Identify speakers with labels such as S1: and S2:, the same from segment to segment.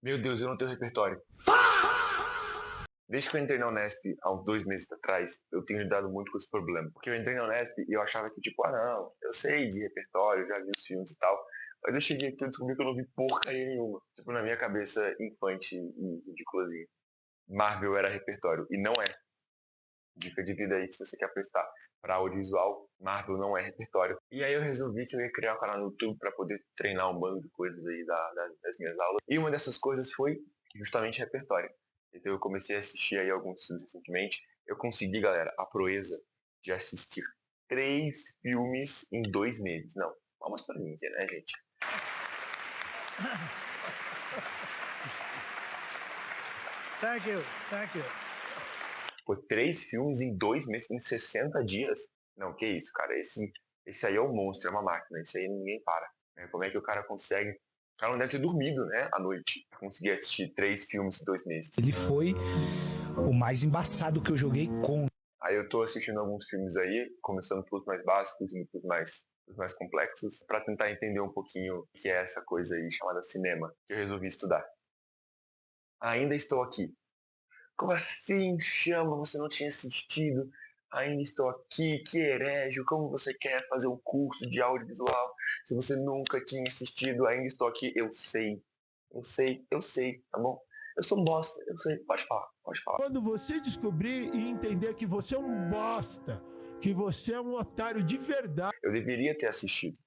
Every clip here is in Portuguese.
S1: Meu Deus, eu não tenho repertório. Desde que eu entrei na Unesp, há uns 2 meses atrás, eu tenho lidado muito com esse problema. Porque eu entrei na Unesp e eu achava que, tipo, não, eu sei de repertório, eu já vi os filmes e tal. Mas eu cheguei aqui e descobri que eu não vi porcaria nenhuma. Tipo, na minha cabeça infante e ridiculazinha. Marvel era repertório. E não é. Dica de vida aí, se você quer prestar para audiovisual, Marvel não é repertório. E aí eu resolvi que eu ia criar um canal no YouTube para poder treinar um bando de coisas aí das minhas aulas. E uma dessas coisas foi justamente repertório. Então eu comecei a assistir aí alguns filmes recentemente. Eu consegui, galera, a proeza de assistir 3 filmes em 2 meses. Não, palmas para mim, né, gente?
S2: Thank you, thank you.
S1: Pô, 3 filmes em 2 meses, em 60 dias? Não, que isso, cara. Esse aí é um monstro, é uma máquina. Esse aí ninguém para. Né? Como é que o cara consegue... O cara não deve ter dormido, né, à noite. Pra conseguir assistir 3 filmes em 2 meses.
S3: Ele foi o mais embaçado que eu joguei com.
S1: Aí eu tô assistindo alguns filmes aí, começando pelos mais básicos e os mais complexos, pra tentar entender um pouquinho o que é essa coisa aí chamada cinema, que eu resolvi estudar. Ainda estou aqui. Como assim, chama? Você não tinha assistido? Ainda estou aqui, que herege. Como você quer fazer um curso de audiovisual se você nunca tinha assistido? Ainda estou aqui. Eu sei, tá bom? Eu sou um bosta, eu sei. Pode falar, pode falar.
S2: Quando você descobrir e entender que você é um bosta, que você é um otário de verdade.
S1: Eu deveria ter assistido.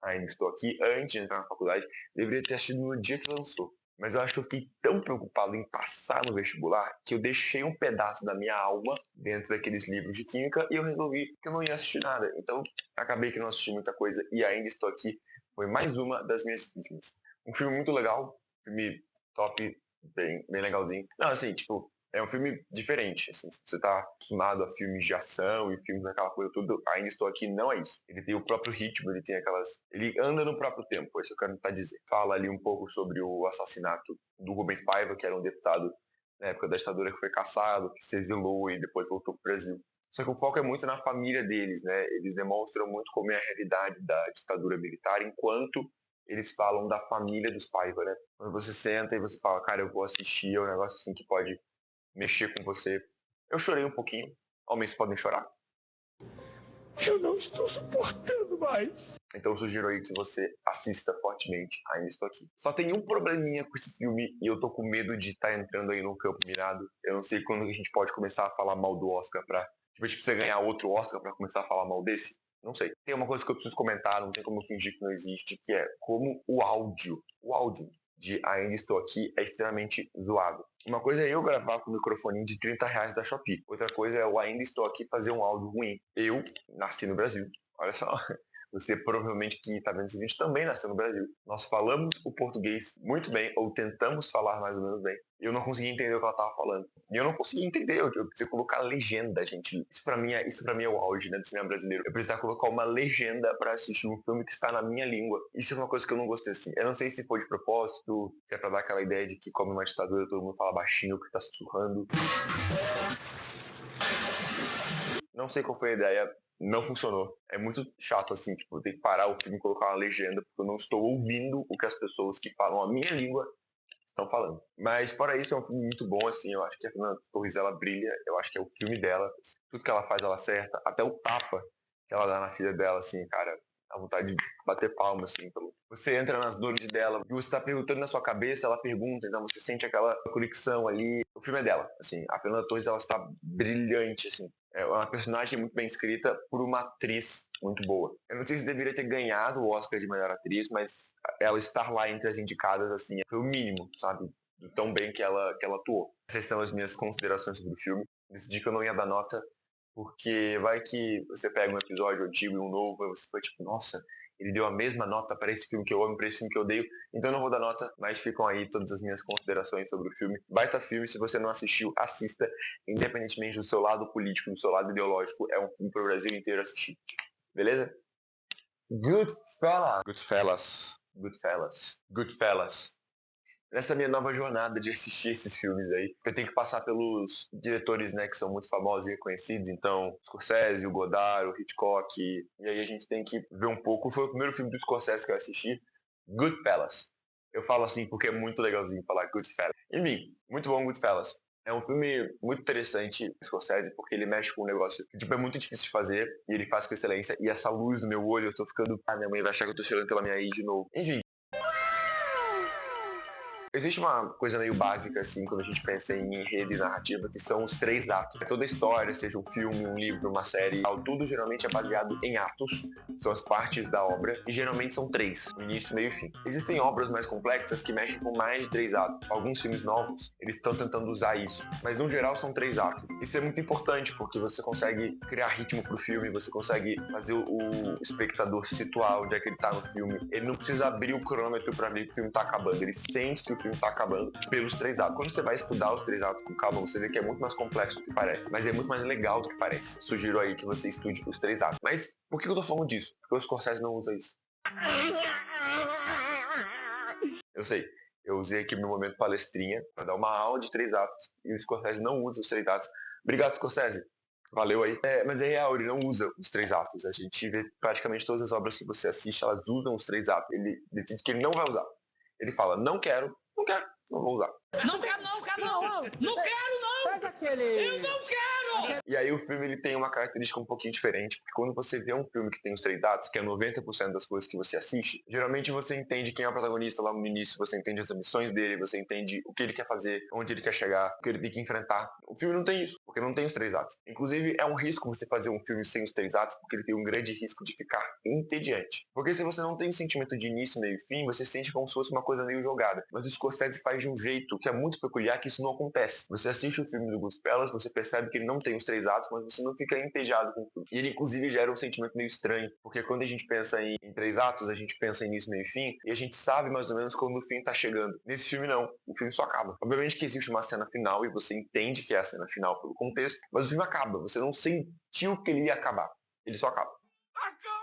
S1: Ainda estou aqui antes de entrar na faculdade. Deveria ter assistido no dia que lançou. Mas eu acho que eu fiquei tão preocupado em passar no vestibular que eu deixei um pedaço da minha alma dentro daqueles livros de química e eu resolvi que eu não ia assistir nada. Então, acabei que não assisti muita coisa e ainda estou aqui. Foi mais uma das minhas vítimas. Um filme muito legal, filme top, bem legalzinho. Não, assim, tipo, é um filme diferente, assim, se você tá acostumado a filmes de ação e filmes daquela coisa toda, Ainda Estou Aqui não é isso. Ele tem o próprio ritmo, ele tem aquelas... Ele anda no próprio tempo, é isso que eu quero tentar dizer. Fala ali um pouco sobre o assassinato do Rubens Paiva, que era um deputado na época da ditadura que foi caçado, que se exilou e depois voltou pro Brasil. Só que o foco é muito na família deles, né? Eles demonstram muito como é a realidade da ditadura militar, enquanto eles falam da família dos Paiva, né? Quando você senta e você fala, cara, eu vou assistir, é um negócio assim que pode mexer com você. Eu chorei um pouquinho. Homens podem chorar.
S2: Eu não estou suportando mais.
S1: Então eu sugiro aí que você assista fortemente Ainda Estou Aqui. Só tem um probleminha com esse filme e eu tô com medo de estar entrando aí num campo minado. Eu não sei quando a gente pode começar a falar mal do Oscar pra... Tipo, a gente precisa ganhar outro Oscar pra começar a falar mal desse. Não sei. Tem uma coisa que eu preciso comentar, não tem como eu fingir que não existe, que é como o áudio de Ainda Estou Aqui é extremamente zoado. Uma coisa é eu gravar com o microfone de R$ 30 da Shopee. Outra coisa é eu ainda estou aqui fazer um áudio ruim. Eu nasci no Brasil. Olha só. Você provavelmente que está vendo esse vídeo também nasceu no Brasil. Nós falamos o português muito bem, ou tentamos falar mais ou menos bem. Eu não conseguia entender o que ela estava falando. E eu não conseguia entender, eu precisei colocar legenda, gente. Isso pra mim é o auge, né, do cinema brasileiro. Eu precisava colocar uma legenda para assistir um filme que está na minha língua. Isso é uma coisa que eu não gostei assim. Eu não sei se foi de propósito, se é pra dar aquela ideia de que como uma ditadura todo mundo fala baixinho, que tá sussurrando. Não sei qual foi a ideia, não funcionou. É muito chato, assim, tipo, eu tenho que parar o filme e colocar uma legenda, porque eu não estou ouvindo o que as pessoas que falam a minha língua estão falando. Mas, fora isso, é um filme muito bom, assim, eu acho que a Fernanda Torres, ela brilha, eu acho que é o filme dela, tudo que ela faz, ela acerta, até o tapa que ela dá na filha dela, assim, cara, dá vontade de bater palma, assim, você entra nas dores dela, e você tá perguntando na sua cabeça, ela pergunta, então você sente aquela conexão ali. O filme é dela, assim, a Fernanda Torres, ela está brilhante, assim. É uma personagem muito bem escrita por uma atriz muito boa. Eu não sei se deveria ter ganhado o Oscar de melhor atriz, mas ela estar lá entre as indicadas, assim, foi o mínimo, sabe? Do tão bem que ela atuou. Essas são as minhas considerações sobre o filme. Decidi que eu não ia dar nota, porque vai que você pega um episódio antigo e um novo, e você foi tipo, nossa, ele deu a mesma nota para esse filme que eu amo, para esse filme que eu odeio, então eu não vou dar nota, mas ficam aí todas as minhas considerações sobre o filme. Baita filme, se você não assistiu, assista, independentemente do seu lado político, do seu lado ideológico, é um filme para o Brasil inteiro assistir. Beleza? Goodfellas. Nessa minha nova jornada de assistir esses filmes aí, eu tenho que passar pelos diretores, né, que são muito famosos e reconhecidos, então, Scorsese, o Godard, o Hitchcock, e aí a gente tem que ver um pouco. Foi o primeiro filme do Scorsese que eu assisti, Goodfellas. Eu falo assim porque é muito legalzinho falar Goodfellas. Enfim, muito bom Goodfellas. É um filme muito interessante, Scorsese, porque ele mexe com um negócio que tipo, é muito difícil de fazer, e ele faz com excelência, e essa luz no meu olho, eu tô ficando... Ah, minha mãe vai achar que eu tô chorando pela minha ex de novo. Enfim. Existe uma coisa meio básica, assim, quando a gente pensa em enredo e narrativa, que são os 3 atos. Toda história, seja um filme, um livro, uma série, tudo geralmente é baseado em atos, são as partes da obra, e geralmente são 3, início, meio e fim. Existem obras mais complexas que mexem com mais de 3 atos. Alguns filmes novos, eles estão tentando usar isso, mas no geral são 3 atos. Isso é muito importante, porque você consegue criar ritmo pro filme, você consegue fazer o espectador se situar onde é que ele tá no filme. Ele não precisa abrir o cronômetro pra ver que o filme tá acabando, ele sente que o filme tá acabando pelos 3 atos. Quando você vai estudar os 3 atos com calma, você vê que é muito mais complexo do que parece, mas é muito mais legal do que parece. Sugiro aí que você estude os 3 atos. Mas por que eu tô falando disso? Porque o Scorsese não usa isso. Eu sei, eu usei aqui no momento palestrinha pra dar uma aula de 3 atos e o Scorsese não usa os 3 atos. Obrigado, Scorsese. Valeu aí. Mas é real, ele não usa os 3 atos. A gente vê praticamente todas as obras que você assiste, elas usam os 3 atos. Ele decide que ele não vai usar. Ele fala, não quero, não vou usar.
S4: Não quero, não quero, não! Não quero, não!
S5: Faz aquele...
S4: Eu não quero!
S1: E aí o filme ele tem uma característica um pouquinho diferente, porque quando você vê um filme que tem os 3 atos, que é 90% das coisas que você assiste, geralmente você entende quem é o protagonista lá no início, você entende as ambições dele, você entende o que ele quer fazer, onde ele quer chegar, o que ele tem que enfrentar. O filme não tem isso, porque não tem os 3 atos. Inclusive, é um risco você fazer um filme sem os 3 atos, porque ele tem um grande risco de ficar entediante. Porque se você não tem um sentimento de início, meio e fim, você sente como se fosse uma coisa meio jogada. Mas o Scorsese faz de um jeito que é muito peculiar, que isso não acontece. Você assiste o filme do Goodfellas, você percebe que ele não tem os 3 atos, mas você não fica entediado com o filme. E ele, inclusive, gera um sentimento meio estranho, porque quando a gente pensa em 3 atos, a gente pensa em início, meio e fim, e a gente sabe mais ou menos quando o fim tá chegando. Nesse filme, não. O filme só acaba. Obviamente que existe uma cena final, e você entende que é a cena final pelo contexto, mas o filme acaba. Você não sentiu que ele ia acabar. Ele só acaba.
S2: Acabou!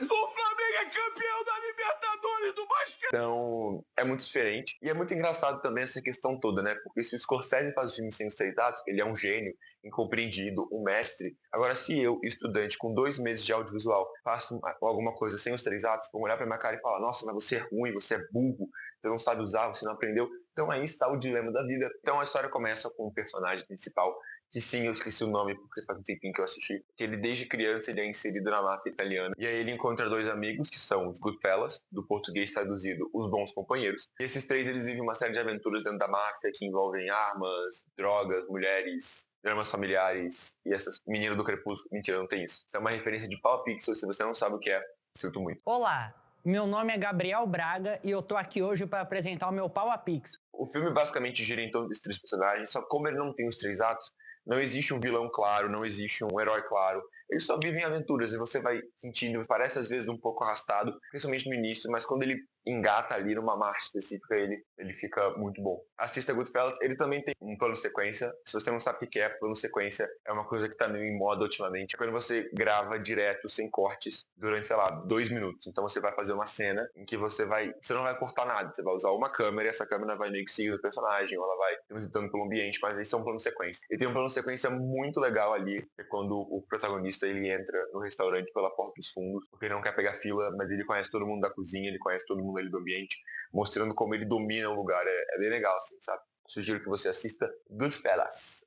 S2: O Flamengo é campeão da Libertadores do basquete!
S1: Então, é muito diferente. E é muito engraçado também essa questão toda, né? Porque se o Scorsese faz o filme sem os 3 atos, ele é um gênio, incompreendido, um mestre. Agora, se eu, estudante com 2 meses de audiovisual, faço alguma coisa sem os 3 atos, vão olhar pra minha cara e falar, nossa, mas você é ruim, você é burro, você não sabe usar, você não aprendeu. Então aí está o dilema da vida. Então a história começa com o personagem principal, que sim, eu esqueci o nome porque faz um tempinho que eu assisti, que ele desde criança ele é inserido na máfia italiana. E aí ele encontra 2 amigos, que são os Goodfellas, do português traduzido, os bons companheiros. E esses 3, eles vivem uma série de aventuras dentro da máfia, que envolvem armas, drogas, mulheres, dramas familiares, e essas meninas do crepúsculo. Mentira, não tem isso. Isso é uma referência de Pulp Fiction, se você não sabe o que é, sinto muito.
S5: Olá, meu nome é Gabriel Braga e eu tô aqui hoje para apresentar o meu Pau a Pix.
S1: O filme basicamente gira em torno desses 3 personagens, só que como ele não tem os 3 atos, não existe um vilão claro, não existe um herói claro. Eles só vivem aventuras e você vai sentindo, parece às vezes um pouco arrastado, principalmente no início, mas quando ele engata ali numa marcha específica, ele fica muito bom. Assista Goodfellas, ele também tem um plano sequência. Se você não sabe o que é plano sequência, é uma coisa que tá meio em moda ultimamente. É quando você grava direto, sem cortes, durante, sei lá, 2 minutos. Então você vai fazer uma cena em que você não vai cortar nada, você vai usar uma câmera e essa câmera vai meio que seguir o personagem, ou ela vai transitando pelo ambiente, mas esse é um plano sequência. E tem um plano sequência muito legal ali, que é quando o protagonista ele entra no restaurante pela porta dos fundos, porque ele não quer pegar fila, mas ele conhece todo mundo da cozinha, ele conhece todo mundo ali do ambiente, mostrando como ele domina o lugar. É bem legal, assim, sabe? Sugiro que você assista Goodfellas.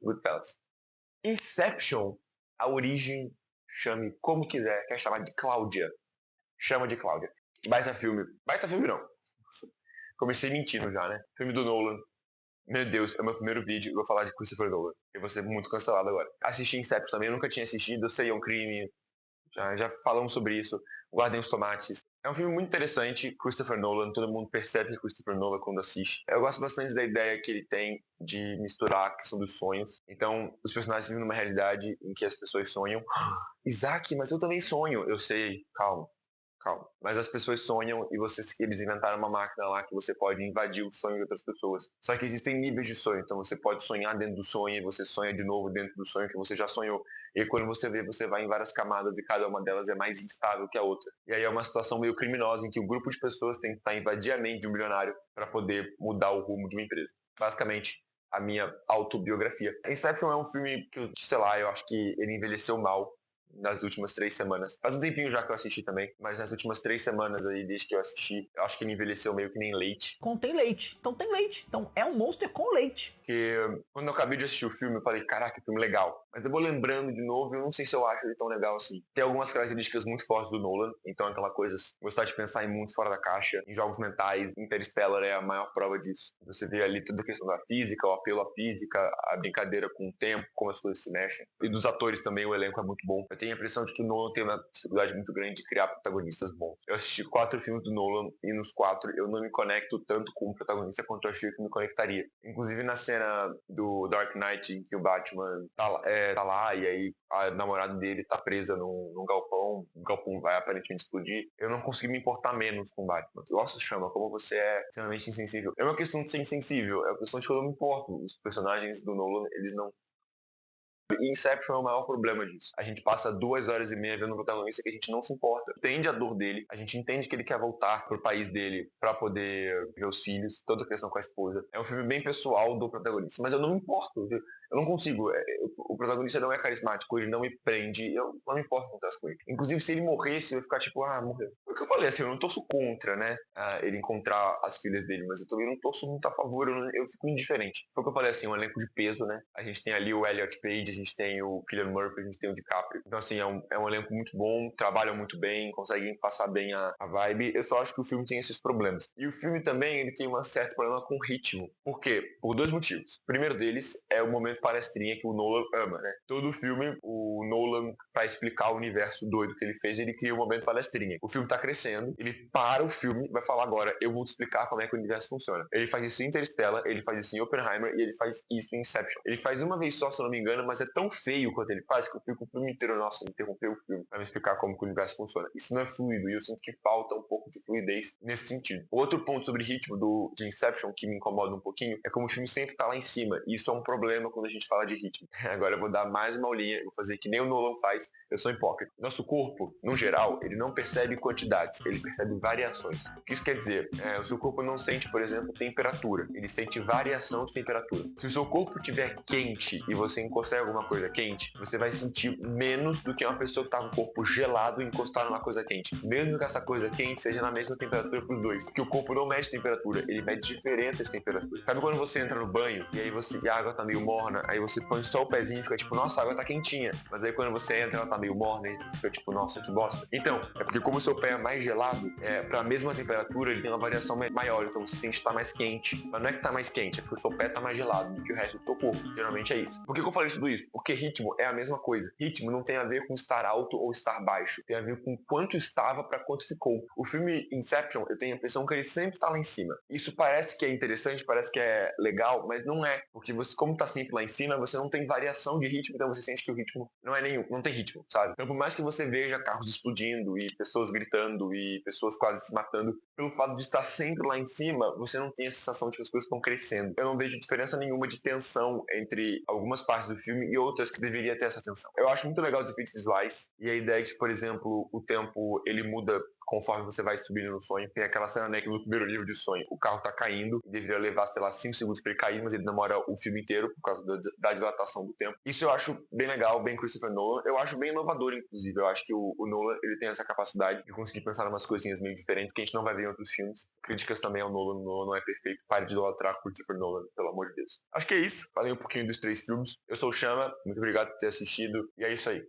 S1: Inception, a origem, chame como quiser, quer chamar de Cláudia. Chama de Cláudia. Baita filme. Baita filme não. Comecei mentindo já, né? Filme do Nolan. Meu Deus, é o meu primeiro vídeo, eu vou falar de Christopher Nolan. Eu vou ser muito cancelado agora. Assisti Inception também, eu nunca tinha assistido, eu sei, é um crime. Já falamos sobre isso. Guardem os tomates. É um filme muito interessante, Christopher Nolan. Todo mundo percebe que Christopher Nolan quando assiste. Eu gosto bastante da ideia que ele tem de misturar a questão dos sonhos. Então, os personagens vivem numa realidade em que as pessoas sonham. Isaac, mas eu também sonho. Eu sei, calma. Mas as pessoas sonham e eles inventaram uma máquina lá que você pode invadir o sonho de outras pessoas. Só que existem níveis de sonho, então você pode sonhar dentro do sonho e você sonha de novo dentro do sonho que você já sonhou. E quando você vê, você vai em várias camadas e cada uma delas é mais instável que a outra. E aí é uma situação meio criminosa em que um grupo de pessoas tem que tentar invadir a mente de um milionário para poder mudar o rumo de uma empresa. Basicamente, a minha autobiografia. Inception é um filme que, sei lá, eu acho que ele envelheceu mal. nas últimas 3 semanas. Faz um tempinho já que eu assisti também, mas nas últimas 3 semanas aí, desde que eu assisti, eu acho que ele envelheceu meio que nem leite.
S6: Contém leite. Então tem leite. Então é um Monster com leite.
S1: Porque quando eu acabei de assistir o filme, eu falei, caraca, que filme legal. Mas eu vou lembrando de novo e eu não sei se eu acho ele tão legal assim. Tem algumas características muito fortes do Nolan, então aquela coisa, gostar de pensar em muito fora da caixa, em jogos mentais. Interstellar é a maior prova disso. Você vê ali toda a questão da física, o apelo à física, a brincadeira com o tempo, como as coisas se mexem. E dos atores também, o elenco é muito bom. Eu tenho a impressão de que o Nolan tem uma dificuldade muito grande de criar protagonistas bons. Eu assisti 4 filmes do Nolan e nos 4 eu não me conecto tanto com o protagonista quanto eu achei que me conectaria. Inclusive na cena do Dark Knight, em que o Batman tá lá e aí a namorada dele tá presa num galpão, o galpão vai aparentemente explodir. Eu não consegui me importar menos com o Batman. Nossa, Chama, como você é extremamente insensível. É uma questão de ser insensível, é uma questão de que eu não me importo. Os personagens do Nolan, eles não... E Inception é o maior problema disso. A gente passa 2 horas e meia vendo um protagonista que a gente não se importa. Entende a dor dele, a gente entende que ele quer voltar pro país dele pra poder ver os filhos, toda a questão com a esposa. É um filme bem pessoal do protagonista, mas eu não me importo. Eu não consigo. O protagonista não é carismático, ele não me prende, eu não me importo com as coisas. Inclusive, se ele morresse, eu ia ficar tipo, morreu. É o que eu falei, assim, eu não torço contra, né, ele encontrar as filhas dele, mas eu também não torço muito a favor, eu fico indiferente. Foi o que eu falei, assim, um elenco de peso, né? A gente tem ali o Elliot Page, a gente tem o Cillian Murphy, a gente tem o DiCaprio. Então, assim, é um elenco muito bom, trabalham muito bem, conseguem passar bem a vibe. Eu só acho que o filme tem esses problemas. E o filme também, ele tem um certo problema com o ritmo. Por quê? Por 2 motivos. O primeiro deles é o momento palestrinha que o Nolan ama, né? Todo filme, o Nolan, pra explicar o universo doido que ele fez, ele cria um momento palestrinha. O filme tá crescendo, ele para o filme, vai falar agora, eu vou te explicar como é que o universo funciona. Ele faz isso em Interstellar, ele faz isso em Oppenheimer e ele faz isso em Inception. Ele faz uma vez só, se eu não me engano, mas é tão feio quanto ele faz que eu fico o filme inteiro, nossa, interrompeu o filme pra me explicar como que o universo funciona. Isso não é fluido e eu sinto que falta um pouco de fluidez nesse sentido. Outro ponto sobre ritmo de Inception que me incomoda um pouquinho é como o filme sempre tá lá em cima e isso é um problema quando a gente fala de ritmo. Agora eu vou dar mais uma aulinha, vou fazer que nem o Nolan faz, eu sou hipócrita. Nosso corpo, no geral, ele não percebe quantidades, ele percebe variações. O que isso quer dizer? O seu corpo não sente, por exemplo, temperatura, ele sente variação de temperatura. Se o seu corpo estiver quente e você encostar em alguma coisa quente, você vai sentir menos do que uma pessoa que tá com o corpo gelado e encostar numa coisa quente. Mesmo que essa coisa quente seja na mesma temperatura pros dois. Porque o corpo não mede temperatura, ele mede diferenças de temperatura. Sabe quando você entra no banho e aí a água tá meio morna, aí você põe só o pezinho e fica tipo, nossa, a água tá quentinha. Mas aí quando você entra, ela tá meio morna e fica tipo, nossa, que bosta. Então, é porque como o seu pé é mais gelado, pra mesma temperatura, ele tem uma variação maior. Então você sente que tá mais quente. Mas não é que tá mais quente, é porque o seu pé tá mais gelado do que o resto do seu corpo. Geralmente é isso. Por que eu falei tudo isso? Porque ritmo é a mesma coisa. Ritmo não tem a ver com estar alto ou estar baixo. Tem a ver com quanto estava pra quanto ficou. O filme Inception, eu tenho a impressão que ele sempre tá lá em cima. Isso parece que é interessante, parece que é legal, mas não é. Porque você, como tá sempre lá em cima, você não tem variação de ritmo, então você sente que o ritmo não tem ritmo, sabe? Então por mais que você veja carros explodindo e pessoas gritando e pessoas quase se matando, pelo fato de estar sempre lá em cima, você não tem a sensação de que as coisas estão crescendo. Eu não vejo diferença nenhuma de tensão entre algumas partes do filme e outras que deveria ter essa tensão. Eu acho muito legal os efeitos visuais e a ideia de que, por exemplo, o tempo ele muda conforme você vai subindo no sonho. Tem aquela cena, né, que no primeiro livro de sonho, o carro tá caindo, e deveria levar, sei lá, 5 segundos pra ele cair, mas ele demora o filme inteiro por causa da dilatação do tempo. Isso eu acho bem legal, bem Christopher Nolan. Eu acho bem inovador, inclusive. Eu acho que o Nolan, ele tem essa capacidade de conseguir pensar em umas coisinhas meio diferentes que a gente não vai ver em outros filmes. Críticas também ao Nolan. O Nolan não é perfeito. Pare de idolatrar Christopher Nolan, pelo amor de Deus. Acho que é isso. Falei um pouquinho dos 3 filmes. Eu sou o Chama. Muito obrigado por ter assistido. E é isso aí.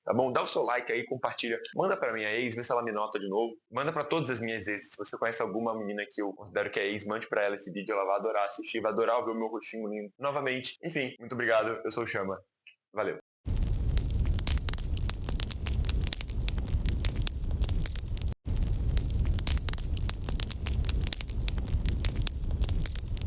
S1: Tá bom? Dá o seu like aí, compartilha. Manda pra minha ex, vê se ela me nota de novo. Manda pra todas as minhas exes. Se você conhece alguma menina que eu considero que é ex, mande pra ela esse vídeo. Ela vai adorar assistir, vai adorar ver o meu rostinho lindo novamente. Enfim, muito obrigado. Eu sou o Chama. Valeu.